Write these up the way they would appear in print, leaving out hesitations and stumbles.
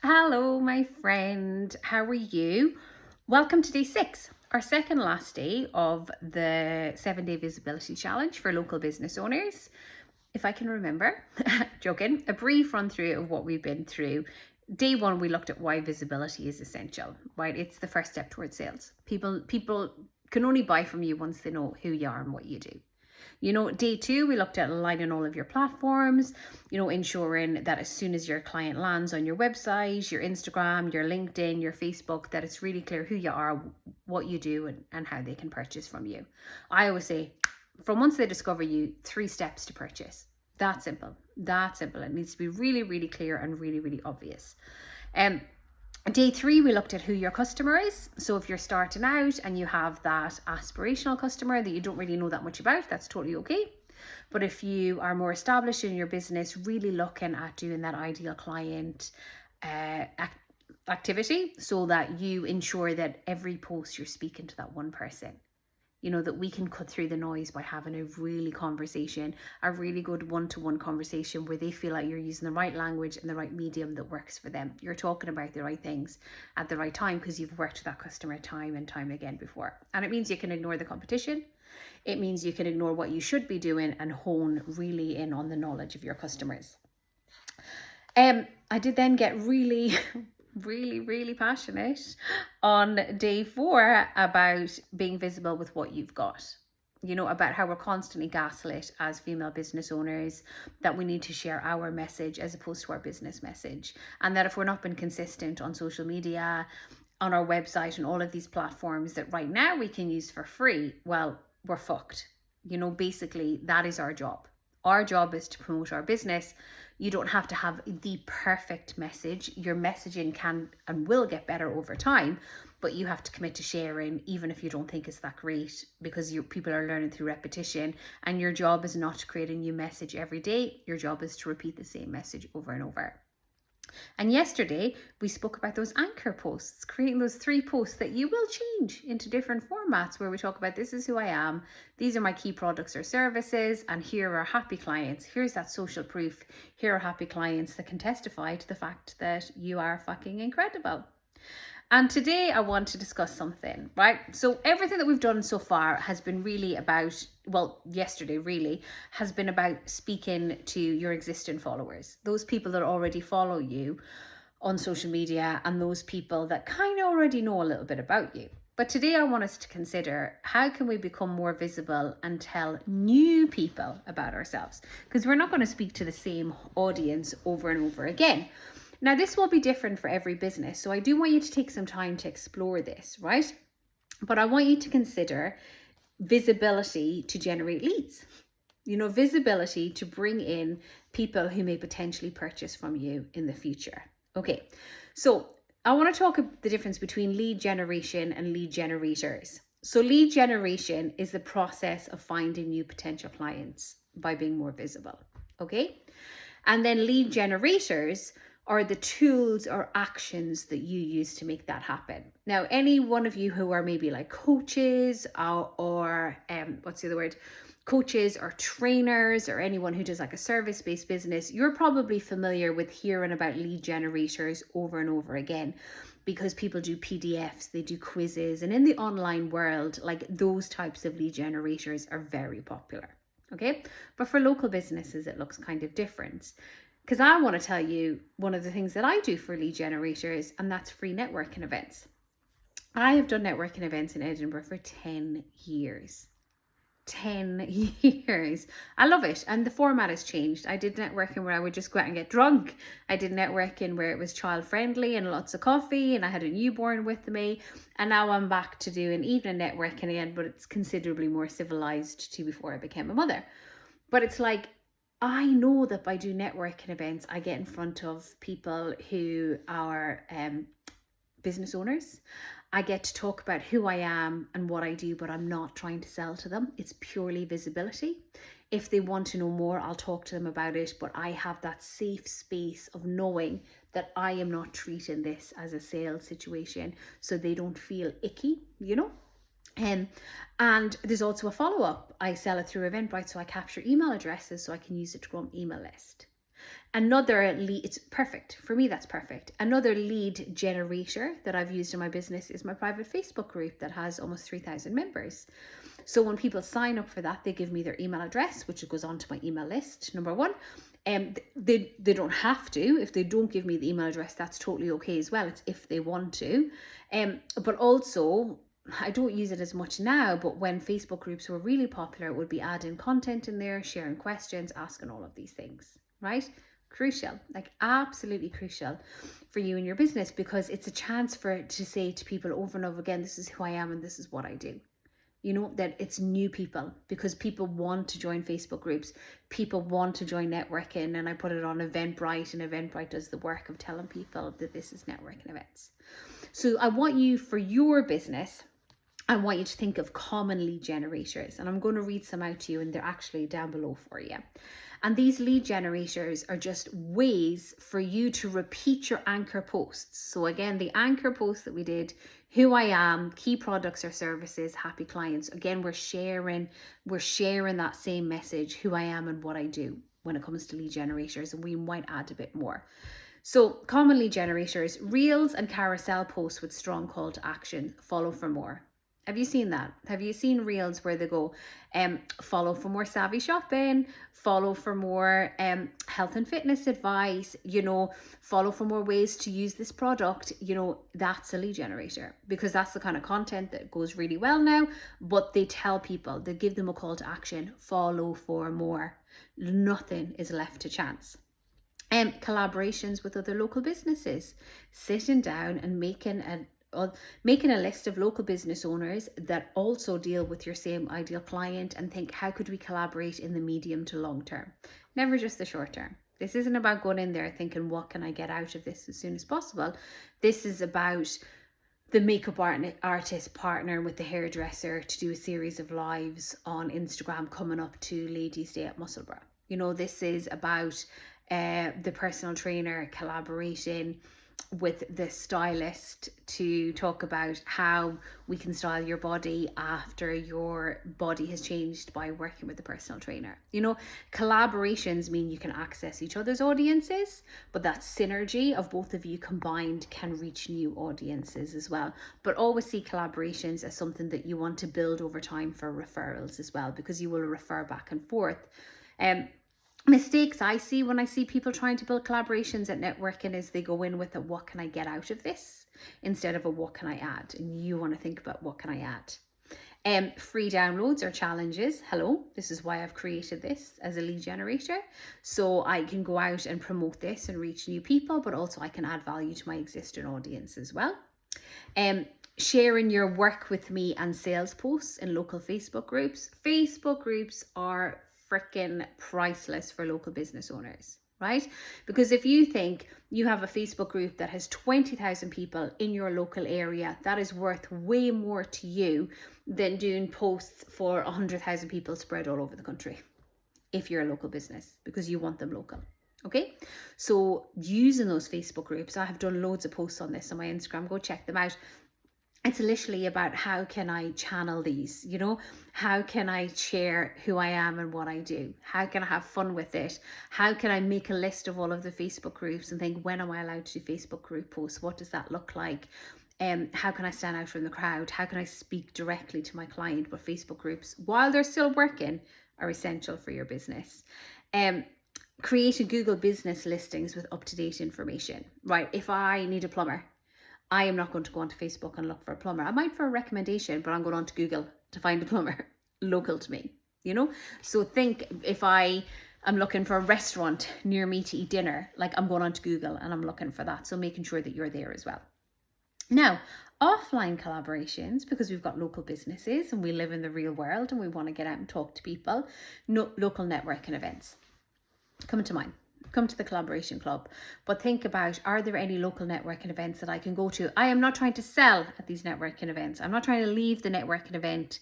Hello, my friend. How are you? Welcome to day 6, our second last day of the 7-day visibility challenge for local business owners. If I can remember, joking, a brief run through of what we've been through. Day 1, we looked at why visibility is essential, right? It's the first step towards sales. People can only buy from you once they know who you are and what you do. Day 2, we looked at aligning all of your platforms, ensuring that as soon as your client lands on your website, your Instagram, your LinkedIn, your Facebook, that it's really clear who you are, what you do, and how they can purchase from you. I always say, from once they discover you, 3 steps to purchase. That simple. It needs to be really, really clear and really, really obvious. Day 3, we looked at who your customer is. So if you're starting out and you have that aspirational customer that you don't really know that much about, that's totally okay. But if you are more established in your business, really looking at doing that ideal client activity so that you ensure that every post you're speaking to that one person. That we can cut through the noise by having a really good one-to-one conversation where they feel like you're using the right language and the right medium that works for them. You're talking about the right things at the right time because you've worked with that customer time and time again before. And it means you can ignore the competition. It means you can ignore what you should be doing and hone really in on the knowledge of your customers. I did then get really really passionate on day 4 about being visible with what you've got. About how we're constantly gaslit as female business owners, that we need to share our message as opposed to our business message. And that if we're not being consistent on social media, on our website and all of these platforms that right now we can use for free, well, we're fucked. Basically that is our job. Our job is to promote our business. You don't have to have the perfect message. Your messaging can and will get better over time, but you have to commit to sharing, even if you don't think it's that great, because people are learning through repetition. And your job is not to create a new message every day. Your job is to repeat the same message over and over. And yesterday we spoke about those anchor posts, creating those 3 posts that you will change into different formats, where we talk about, this is who I am, these are my key products or services, and here are happy clients. Here's that social proof. Here are happy clients that can testify to the fact that you are fucking incredible. And today I want to discuss something, right? So everything that we've done so far has been really about, yesterday really, has been about speaking to your existing followers, those people that already follow you on social media and those people that kind of already know a little bit about you. But today I want us to consider, how can we become more visible and tell new people about ourselves? Because we're not going to speak to the same audience over and over again. Now, this will be different for every business, so I do want you to take some time to explore this, right? But I want you to consider visibility to generate leads. Visibility to bring in people who may potentially purchase from you in the future. Okay, so I want to talk about the difference between lead generation and lead generators. So lead generation is the process of finding new potential clients by being more visible, okay? And then lead generators are the tools or actions that you use to make that happen. Now, any one of you who are maybe like coaches or coaches or trainers, or anyone who does like a service-based business, you're probably familiar with hearing about lead generators over and over again, because people do PDFs, they do quizzes, and in the online world, like, those types of lead generators are very popular. Okay, but for local businesses, it looks kind of different. Because I want to tell you one of the things that I do for lead generators, and that's free networking events. I have done networking events in Edinburgh for 10 years. 10 years. I love it. And the format has changed. I did networking where I would just go out and get drunk. I did networking where it was child friendly and lots of coffee, and I had a newborn with me. And now I'm back to doing evening networking again, but it's considerably more civilized to before I became a mother. But it's like, I know that by doing networking events, I get in front of people who are business owners. I get to talk about who I am and what I do, but I'm not trying to sell to them. It's purely visibility. If they want to know more, I'll talk to them about it, but I have that safe space of knowing that I am not treating this as a sales situation, so they don't feel icky, And there's also a follow-up. I sell it through Eventbrite, so I capture email addresses so I can use it to grow an email list. Another lead, it's perfect. For me, that's perfect. Another lead generator that I've used in my business is my private Facebook group that has almost 3,000 members. So when people sign up for that, they give me their email address, which goes onto my email list, number one. They don't have to. If they don't give me the email address, that's totally okay as well. It's if they want to. But also, I don't use it as much now, but when Facebook groups were really popular, it would be adding content in there, sharing questions, asking all of these things, right? Crucial, like absolutely crucial for you and your business, because it's a chance to say to people over and over again, this is who I am and this is what I do. You know, that it's new people, because people want to join Facebook groups. People want to join networking. And I put it on Eventbrite, and Eventbrite does the work of telling people that this is networking events. So I want you, for your business, I want you to think of common lead generators. And I'm going to read some out to you, and they're actually down below for you. And these lead generators are just ways for you to repeat your anchor posts. So again, the anchor post that we did, who I am, key products or services, happy clients. Again, we're sharing that same message, who I am and what I do when it comes to lead generators. And we might add a bit more. So common lead generators, reels and carousel posts with strong call to action, follow for more. Have you seen that? Have you seen reels where they go, follow for more savvy shopping, follow for more health and fitness advice, follow for more ways to use this product? That's a lead generator, because that's the kind of content that goes really well now. But they tell people, they give them a call to action, follow for more. Nothing is left to chance. Collaborations with other local businesses, sitting down and making a list of local business owners that also deal with your same ideal client, and think, how could we collaborate in the medium to long term? Never just the short term. This isn't about going in there thinking, what can I get out of this as soon as possible? This is about the makeup artist partner with the hairdresser to do a series of lives on Instagram coming up to Ladies' Day at Musselburgh. This is about the personal trainer collaborating with the stylist to talk about how we can style your body after your body has changed by working with the personal trainer. Collaborations mean you can access each other's audiences, but that synergy of both of you combined can reach new audiences as well. But always see collaborations as something that you want to build over time for referrals as well, because you will refer back and forth. Mistakes I see when I see people trying to build collaborations at networking is they go in with a what can I get out of this instead of a what can I add. And you want to think about what can I add. Free downloads or challenges. Hello, this is why I've created this as a lead generator. So I can go out and promote this and reach new people, but also I can add value to my existing audience as well. Sharing your work with me and sales posts in local Facebook groups. Facebook groups are freaking priceless for local business owners, right? Because if you think you have a Facebook group that has 20,000 people in your local area, that is worth way more to you than doing posts for 100,000 people spread all over the country, if you're a local business, because you want them local. Okay, so using those Facebook groups, I have done loads of posts on this on my Instagram, go check them out. It's literally about, how can I channel these, how can I share who I am and what I do? How can I have fun with it? How can I make a list of all of the Facebook groups and think, when am I allowed to do Facebook group posts? What does that look like? How can I stand out from the crowd? How can I speak directly to my client? But Facebook groups, while they're still working, are essential for your business. Creating Google business listings with up-to-date information, right? If I need a plumber, I am not going to go onto Facebook and look for a plumber. I might for a recommendation, but I'm going on to Google to find a plumber local to me, So think, if I am looking for a restaurant near me to eat dinner, like I'm going on to Google and I'm looking for that. So making sure that you're there as well. Now, offline collaborations, because we've got local businesses and we live in the real world and we want to get out and talk to people, local networking events come to mind. Come to the Collaboration Club, but think about, are there any local networking events that I can go to? I am not trying to sell at these networking events. I'm not trying to leave the networking event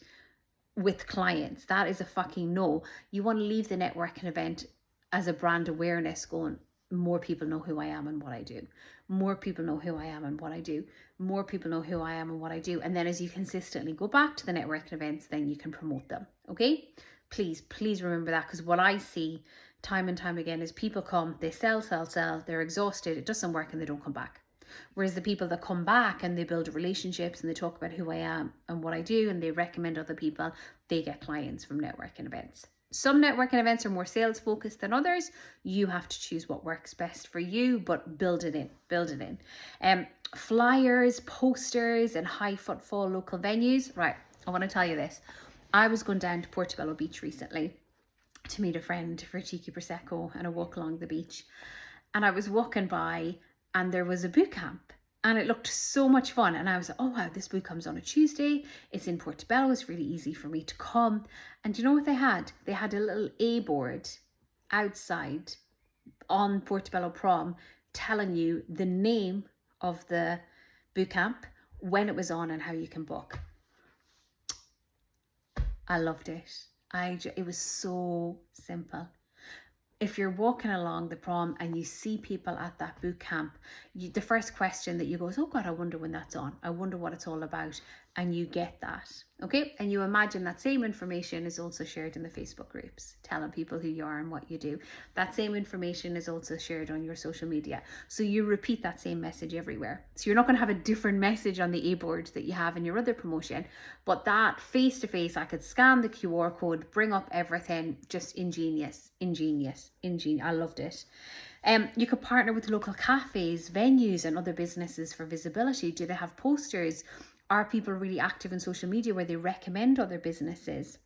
with clients. That is a fucking no. You want to leave the networking event as a brand awareness, going, more people know who I am and what I do. More people know who I am and what I do. More people know who I am and what I do. And then as you consistently go back to the networking events, then you can promote them. Okay? Please remember that, because what I see time and time again is people come, they sell, they're exhausted, it doesn't work, and they don't come back. Whereas the people that come back and they build relationships and they talk about who I am and what I do and they recommend other people, they get clients from networking events. Some networking events are more sales focused than others. You have to choose what works best for you, but build it in. Flyers, posters, and high footfall local venues. Right, I want to tell you this. I was going down to Portobello Beach recently to meet a friend for a Tiki Prosecco and a walk along the beach. And I was walking by and there was a boot camp. And it looked so much fun. And I was like, oh wow, this boot comes on a Tuesday. It's in Portobello. It's really easy for me to come. And do you know what they had? They had a little A board outside on Portobello Prom telling you the name of the boot camp, when it was on, and how you can book. I loved it. It was so simple. If you're walking along the prom and you see people at that boot camp, the first question that you go is, oh God, I wonder when that's on. I wonder what it's all about. And you get that, okay? And you imagine that same information is also shared in the Facebook groups, telling people who you are and what you do. That same information is also shared on your social media. So you repeat that same message everywhere. So you're not going to have a different message on the A-board that you have in your other promotion, but that face-to-face, I could scan the QR code, bring up everything, just ingenious. I loved it. You could partner with local cafes, venues, and other businesses for visibility. Do they have posters? Are people really active in social media where they recommend other businesses?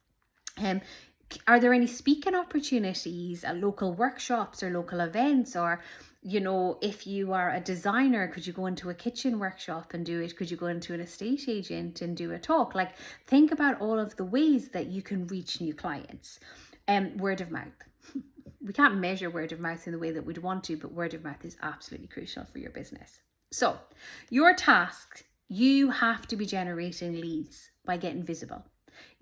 Are there any speaking opportunities at local workshops or local events? Or, you know, if you are a designer, could you go into a kitchen workshop and do it? Could you go into an estate agent and do a talk? Like, think about all of the ways that you can reach new clients. Word of mouth. We can't measure word of mouth in the way that we'd want to, but word of mouth is absolutely crucial for your business. So your task, you have to be generating leads by getting visible,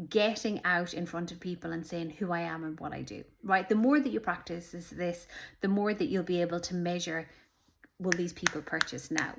getting out in front of people and saying who I am and what I do, right? The more that you practice this, the more that you'll be able to measure, will these people purchase now?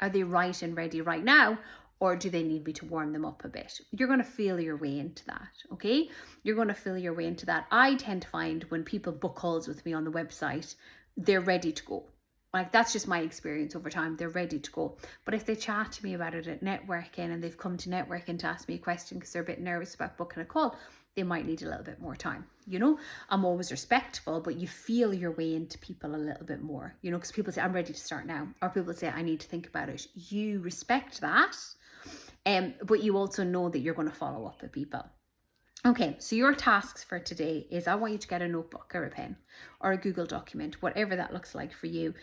Are they right and ready right now? Or do they need me to warm them up a bit? You're going to feel your way into that, okay? You're going to feel your way into that. I tend to find when people book calls with me on the website, they're ready to go. Like, that's just my experience over time. They're ready to go. But if they chat to me about it at networking and they've come to networking to ask me a question because they're a bit nervous about booking a call, they might need a little bit more time. You know, I'm always respectful, but you feel your way into people a little bit more, you know, because people say, I'm ready to start now. Or people say, I need to think about it. You respect that. But you also know that you're going to follow up with people. Okay, so your tasks for today is, I want you to get a notebook or a pen or a Google document, whatever that looks like for you.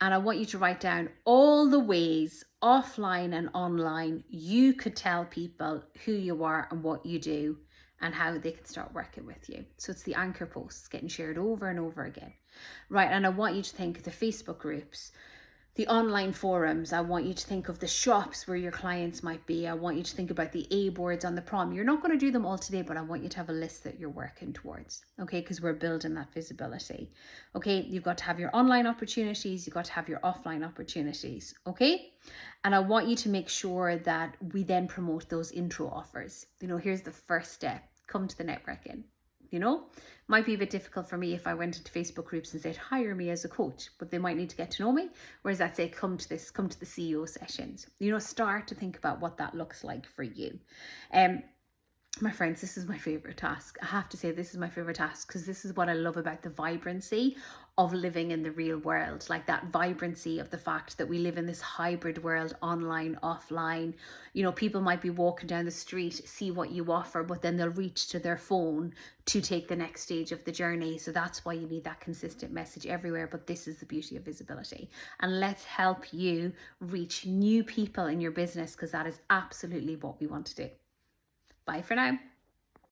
And I want you to write down all the ways, offline and online, you could tell people who you are and what you do and how they can start working with you. So it's the anchor posts getting shared over and over again. Right, and I want you to think of the Facebook groups, the online forums. I want you to think of the shops where your clients might be. I want you to think about the A boards on the prom. You're not going to do them all today, but I want you to have a list that you're working towards, okay? Because we're building that visibility, okay? You've got to have your online opportunities. You've got to have your offline opportunities, okay? And I want you to make sure that we then promote those intro offers. You know, here's the first step. Come to the networking. You know, might be a bit difficult for me if I went into Facebook groups and said, hire me as a coach, but they might need to get to know me. Whereas I'd say, come to the CEO sessions. You know, start to think about what that looks like for you. My friends, this is my favorite task. I have to say this is my favorite task because this is what I love about the vibrancy of living in the real world. Like that vibrancy of the fact that we live in this hybrid world, online, offline. You know, people might be walking down the street, see what you offer, but then they'll reach to their phone to take the next stage of the journey. So that's why you need that consistent message everywhere. But this is the beauty of visibility. And let's help you reach new people in your business because that is absolutely what we want to do. Bye for now.